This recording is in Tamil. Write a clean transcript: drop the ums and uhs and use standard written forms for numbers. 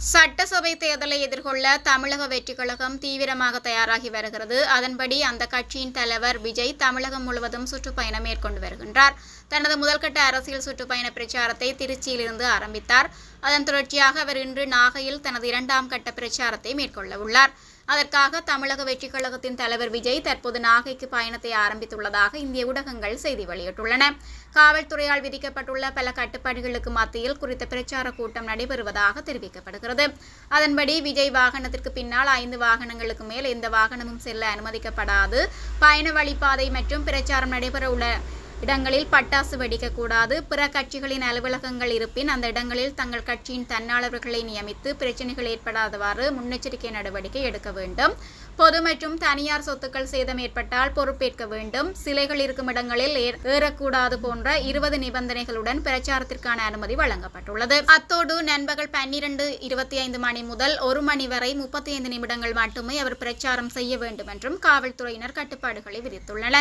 சட்டசபை தேர்தலை எதிர்கொள்ள தமிழக வெற்றிக் கழகம் தீவிரமாக தயாராகி வருகிறது. அதன்படி அந்த கட்சியின் தலைவர் விஜய் தமிழகம் முழுவதும் சுற்றுப்பயணம் மேற்கொண்டு வருகின்றார். தனது முதல்கட்ட அரசியல் சுற்றுப்பயண பிரச்சாரத்தை திருச்சியிலிருந்து ஆரம்பித்தார். அதன் தொடர்ச்சியாக அவர் இன்று நாகையில் தனது இரண்டாம் கட்ட பிரச்சாரத்தை மேற்கொள்ள உள்ளார். அதற்காக தமிழக வெற்றிக் கழகத்தின் தலைவர் விஜய் தற்போது நாகைக்கு பயணத்தை ஆரம்பித்துள்ளதாக இந்திய ஊடகங்கள் செய்தி வெளியிட்டுள்ளன. காவல்துறையால் விதிக்கப்பட்டுள்ள பல கட்டுப்பாடுகளுக்கு மத்தியில் குறித்த பிரச்சார கூட்டம் நடைபெறுவதாக தெரிவிக்கப்படுகிறது. அதன்படி விஜய் வாகனத்திற்கு பின்னால் 5 வாகனங்களுக்கு மேல் எந்த வாகனமும் செல்ல அனுமதிக்கப்படாது. பயண வழிப்பாதை மற்றும் பிரச்சாரம் நடைபெற உள்ள இடங்களில் பட்டாசு வெடிக்கக்கூடாது. பிற கட்சிகளின் அலுவலகங்கள் இருப்பின் அந்த இடங்களில் தங்கள் கட்சியின் தன்னாளர்களை நியமித்து பிரச்சினைகள் ஏற்படாதவாறு முன்னெச்சரிக்கை நடவடிக்கை எடுக்க வேண்டும். பொது மற்றும் தனியார் சொத்துக்கள் சேதம் ஏற்பட்டால் பொறுப்பேற்க வேண்டும். சிலைகள் இருக்கும் இடங்களில் ஏறக்கூடாது போன்ற 20 நிபந்தனைகளுடன் பிரச்சாரத்திற்கான அனுமதி வழங்கப்பட்டுள்ளது. அத்தோடு நண்பகல் 12:25 மணி முதல் 1 மணி வரை 35 நிமிடங்கள் மட்டுமே அவர் பிரச்சாரம் செய்ய வேண்டும் என்றும் காவல்துறையினர் கட்டுப்பாடுகளை விதித்துள்ளனர்.